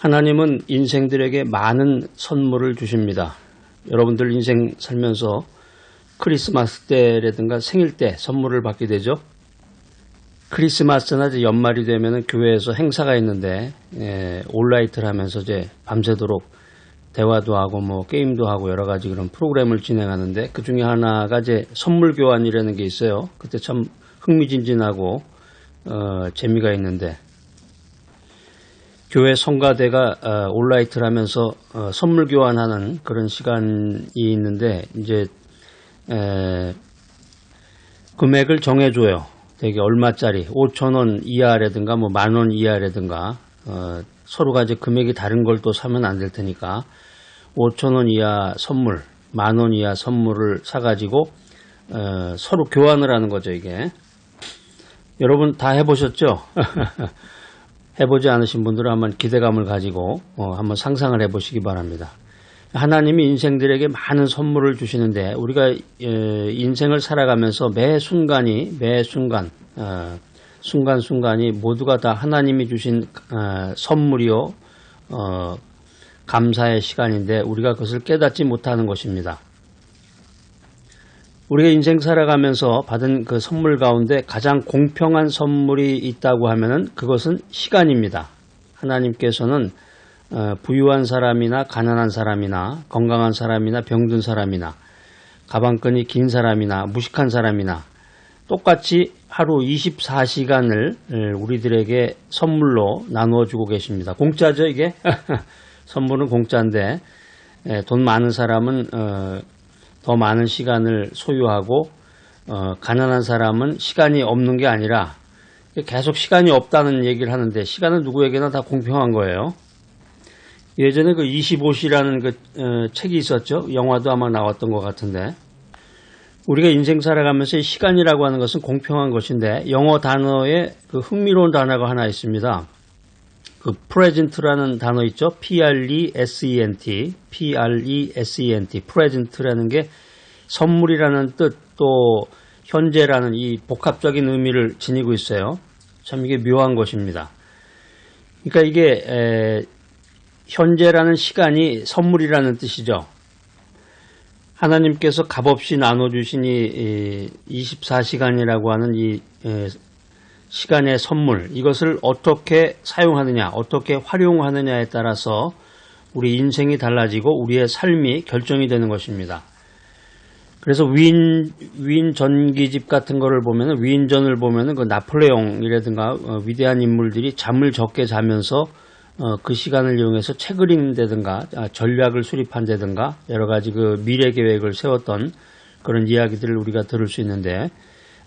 하나님은 인생들에게 많은 선물을 주십니다. 여러분들 인생 살면서 크리스마스 때라든가 생일 때 선물을 받게 되죠. 크리스마스나 연말이 되면 교회에서 행사가 있는데 온라이트를 하면서 이제 밤새도록 대화도 하고 게임도 하고 여러 가지 그런 프로그램을 진행하는데 그 중에 하나가 이제 선물 교환이라는 게 있어요. 그때 참 흥미진진하고 재미가 있는데 교회 성가대가 온라이트를 하면서 선물 교환하는 그런 시간이 있는데 이제 금액을 정해줘요. 되게 얼마짜리 5,000원 이하라든가 10,000원 이하라든가 서로가 이제 금액이 다른 걸 또 사면 안 될 테니까 5,000원 이하 선물, 10,000원 이하 선물을 사가지고 서로 교환을 하는 거죠. 이게 여러분 다 해보셨죠? 해보지 않으신 분들은 한번 기대감을 가지고 한번 상상을 해보시기 바랍니다. 하나님이 인생들에게 많은 선물을 주시는데 우리가 인생을 살아가면서 매 순간이 순간순간이 모두가 다 하나님이 주신 선물이요 감사의 시간인데 우리가 그것을 깨닫지 못하는 것입니다. 우리가 인생 살아가면서 받은 그 선물 가운데 가장 공평한 선물이 있다고 하면은 그것은 시간입니다. 하나님께서는 부유한 사람이나 가난한 사람이나 건강한 사람이나 병든 사람이나 가방끈이 긴 사람이나 무식한 사람이나 똑같이 하루 24시간을 우리들에게 선물로 나누어 주고 계십니다. 공짜죠 이게? 선물은 공짜인데 돈 많은 사람은 더 많은 시간을 소유하고 가난한 사람은 시간이 없는 게 아니라 계속 시간이 없다는 얘기를 하는데 시간은 누구에게나 다 공평한 거예요. 예전에 그 25시라는 그 책이 있었죠. 영화도 아마 나왔던 것 같은데 우리가 인생 살아가면서 시간이라고 하는 것은 공평한 것인데 영어 단어에 그 흥미로운 단어가 하나 있습니다. 그 present라는 단어 있죠. present, present라는 게 선물이라는 뜻 또 현재라는 이 복합적인 의미를 지니고 있어요. 참 이게 묘한 것입니다. 그러니까 이게 현재라는 시간이 선물이라는 뜻이죠. 하나님께서 값없이 나눠주신 이 24시간이라고 하는 이 시간의 선물, 이것을 어떻게 사용하느냐, 어떻게 활용하느냐에 따라서 우리 인생이 달라지고 우리의 삶이 결정이 되는 것입니다. 그래서 위인 전기집 같은 거를 보면은 위인전을 보면은 그 나폴레옹이라든가 위대한 인물들이 잠을 적게 자면서 그 시간을 이용해서 책을 읽는다든가 전략을 수립한다든가 여러 가지 그 미래 계획을 세웠던 그런 이야기들을 우리가 들을 수 있는데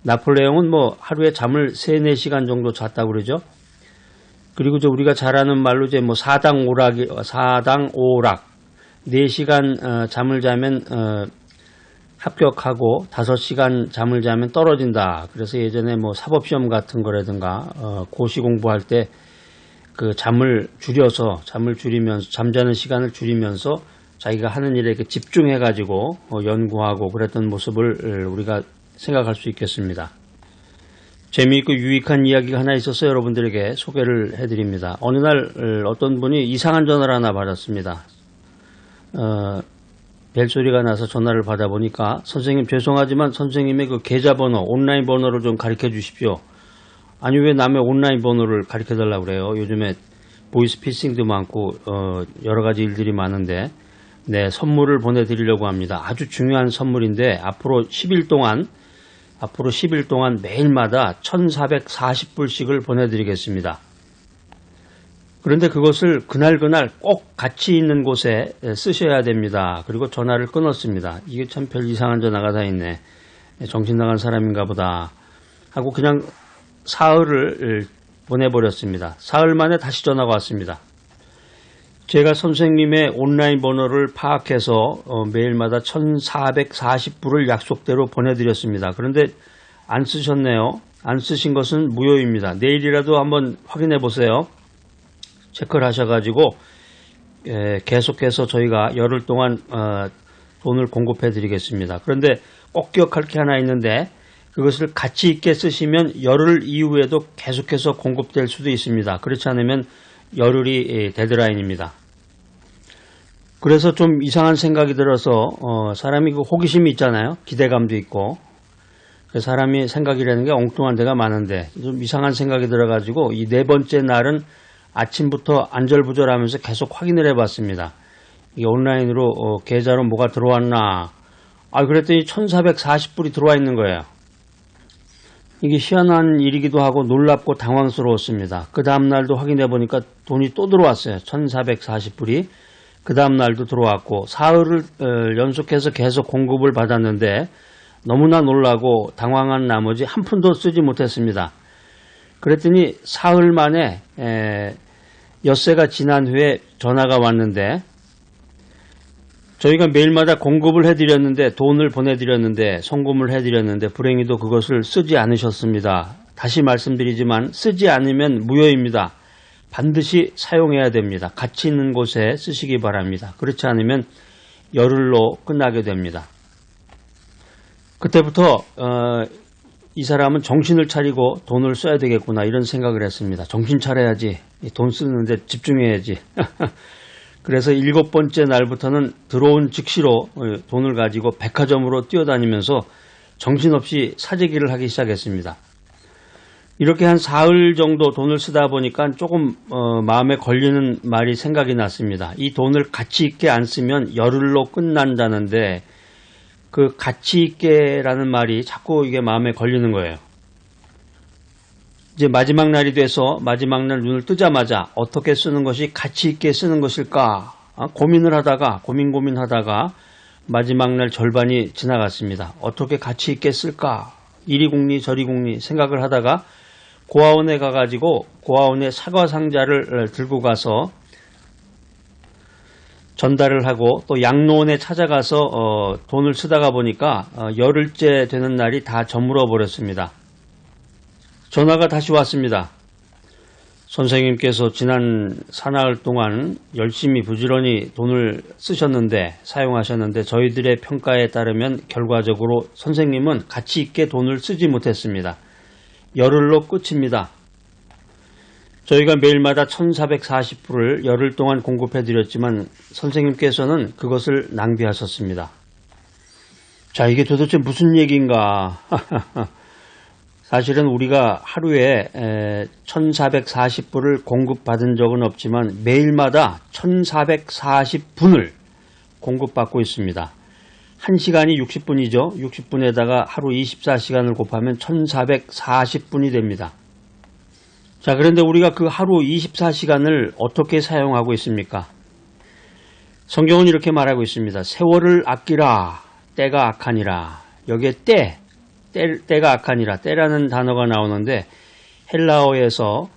나폴레옹은 하루에 잠을 3-4시간 정도 잤다고 그러죠. 그리고 우리가 잘 아는 말로 이제 사당 오락 4시간 잠을 자면 합격하고 5시간 잠을 자면 떨어진다. 그래서 예전에 사법시험 같은 거라든가 고시 공부할 때 그 잠을 줄이면서 잠자는 시간을 줄이면서 자기가 하는 일에 집중해 가지고 연구하고 그랬던 모습을 우리가 생각할 수 있겠습니다. 재미있고 유익한 이야기가 하나 있어서 여러분들에게 소개를 해드립니다. 어느 날 어떤 분이 이상한 전화를 하나 받았습니다. 벨소리가 나서 전화를 받아보니까 선생님 죄송하지만 선생님의 그 계좌번호 온라인 번호를 좀 가르쳐 주십시오. 아니 왜 남의 온라인 번호를 가르쳐 달라고 그래요. 요즘에 보이스피싱도 많고 여러 가지 일들이 많은데 네, 선물을 보내드리려고 합니다. 아주 중요한 선물인데 앞으로 10일 동안 매일마다 1,440불씩을 보내드리겠습니다. 그런데 그것을 그날 꼭 가치 있는 곳에 쓰셔야 됩니다. 그리고 전화를 끊었습니다. 이게 참 별 이상한 전화가 다 있네. 정신 나간 사람인가 보다 하고 그냥 사흘을 보내버렸습니다. 사흘 만에 다시 전화가 왔습니다. 제가 선생님의 온라인 번호를 파악해서 매일마다 1,440불을 약속대로 보내드렸습니다. 그런데 안 쓰셨네요. 안 쓰신 것은 무효입니다. 내일이라도 한번 확인해 보세요. 체크를 하셔가지고 계속해서 저희가 열흘 동안 돈을 공급해 드리겠습니다. 그런데 꼭 기억할 게 하나 있는데 그것을 가치 있게 쓰시면 열흘 이후에도 계속해서 공급될 수도 있습니다. 그렇지 않으면 열흘이 데드라인입니다. 그래서 좀 이상한 생각이 들어서 사람이 그 호기심이 있잖아요. 기대감도 있고. 사람이 생각이라는 게 엉뚱한 데가 많은데 좀 이상한 생각이 들어가지고 이 네 번째 날은 아침부터 안절부절하면서 계속 확인을 해봤습니다. 이 온라인으로 계좌로 뭐가 들어왔나. 그랬더니 1440불이 들어와 있는 거예요. 이게 희한한 일이기도 하고 놀랍고 당황스러웠습니다. 그 다음 날도 확인해 보니까 돈이 또 들어왔어요. 1440불이. 그 다음 날도 들어왔고 사흘을 연속해서 계속 공급을 받았는데 너무나 놀라고 당황한 나머지 한 푼도 쓰지 못했습니다. 그랬더니 사흘 만에 엿새가 지난 후에 전화가 왔는데 저희가 매일마다 공급을 해드렸는데 돈을 보내드렸는데 송금을 해드렸는데 불행히도 그것을 쓰지 않으셨습니다. 다시 말씀드리지만 쓰지 않으면 무효입니다. 반드시 사용해야 됩니다. 가치 있는 곳에 쓰시기 바랍니다. 그렇지 않으면 열흘로 끝나게 됩니다. 그때부터 이 사람은 정신을 차리고 돈을 써야 되겠구나 이런 생각을 했습니다. 정신 차려야지. 돈 쓰는데 집중해야지. 그래서 7번째 날부터는 들어온 즉시로 돈을 가지고 백화점으로 뛰어다니면서 정신없이 사재기를 하기 시작했습니다. 이렇게 한 사흘 정도 돈을 쓰다 보니까 조금 마음에 걸리는 말이 생각이 났습니다. 이 돈을 가치 있게 안 쓰면 열흘로 끝난다는데 그 가치 있게라는 말이 자꾸 이게 마음에 걸리는 거예요. 이제 마지막 날이 돼서 마지막 날 눈을 뜨자마자 어떻게 쓰는 것이 가치 있게 쓰는 것일까 고민을 하다가 고민하다가 마지막 날 절반이 지나갔습니다. 어떻게 가치 있게 쓸까 이리 궁리 저리 궁리 생각을 하다가 고아원에 가가지고 고아원에 사과 상자를 들고 가서 전달을 하고 또 양로원에 찾아가서 돈을 쓰다가 보니까 열흘째 되는 날이 다 저물어 버렸습니다. 전화가 다시 왔습니다. 선생님께서 지난 사나흘 동안 열심히 부지런히 돈을 쓰셨는데 사용하셨는데 저희들의 평가에 따르면 결과적으로 선생님은 가치 있게 돈을 쓰지 못했습니다. 열흘로 끝입니다. 저희가 매일마다 1440불을 열흘 동안 공급해 드렸지만 선생님께서는 그것을 낭비하셨습니다. 자, 이게 도대체 무슨 얘기인가? 사실은 우리가 하루에 1440불을 공급받은 적은 없지만 매일마다 1440분을 공급받고 있습니다. 1시간이 60분이죠. 60분에다가 하루 24시간을 곱하면 1440분이 됩니다. 자, 그런데 우리가 그 하루 24시간을 어떻게 사용하고 있습니까? 성경은 이렇게 말하고 있습니다. 세월을 아끼라 때가 악하니라. 여기에 때가 악하니라. 때라는 단어가 나오는데 헬라어에서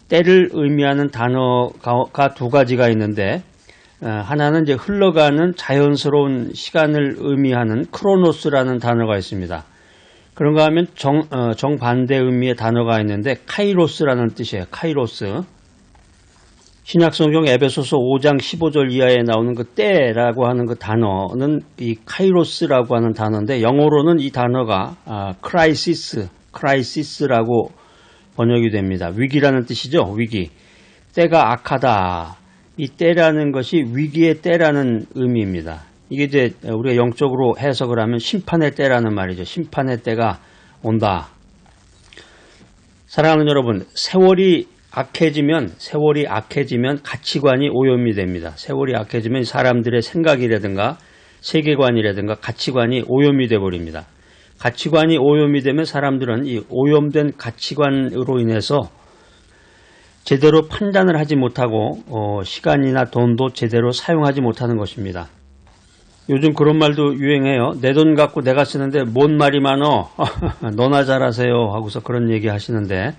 때를 의미하는 단어가 두 가지가 있는데 하나는 이제 흘러가는 자연스러운 시간을 의미하는 크로노스라는 단어가 있습니다. 그런가 하면 정반대 의미의 단어가 있는데 카이로스라는 뜻이에요. 카이로스. 신약성경 에베소서 5장 15절 이하에 나오는 그 때라고 하는 그 단어는 이 카이로스라고 하는 단어인데 영어로는 이 단어가 크라이시스라고 번역이 됩니다. 위기라는 뜻이죠. 위기. 때가 악하다. 이 때라는 것이 위기의 때라는 의미입니다. 이게 이제 우리가 영적으로 해석을 하면 심판의 때라는 말이죠. 심판의 때가 온다. 사랑하는 여러분, 세월이 악해지면 가치관이 오염이 됩니다. 세월이 악해지면 사람들의 생각이라든가 세계관이라든가 가치관이 오염이 되어버립니다. 가치관이 오염이 되면 사람들은 이 오염된 가치관으로 인해서 제대로 판단을 하지 못하고 시간이나 돈도 제대로 사용하지 못하는 것입니다. 요즘 그런 말도 유행해요. 내 돈 갖고 내가 쓰는데 뭔 말이 많어? 너나 잘하세요 하고서 그런 얘기 하시는데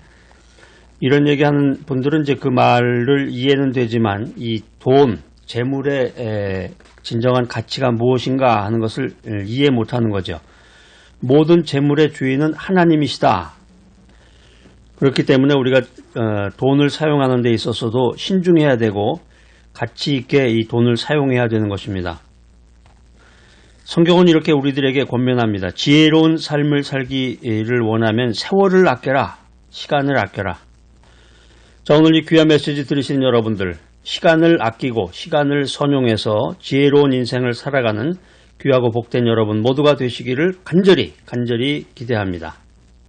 이런 얘기하는 분들은 이제 그 말을 이해는 되지만 이 돈, 재물의 진정한 가치가 무엇인가 하는 것을 이해 못하는 거죠. 모든 재물의 주인은 하나님이시다. 그렇기 때문에 우리가 돈을 사용하는 데 있어서도 신중해야 되고 가치 있게 이 돈을 사용해야 되는 것입니다. 성경은 이렇게 우리들에게 권면합니다. 지혜로운 삶을 살기를 원하면 세월을 아껴라. 시간을 아껴라. 자, 자, 오늘 이 귀한 메시지 들으시는 여러분들, 시간을 아끼고 시간을 선용해서 지혜로운 인생을 살아가는 귀하고 복된 여러분 모두가 되시기를 간절히 기대합니다.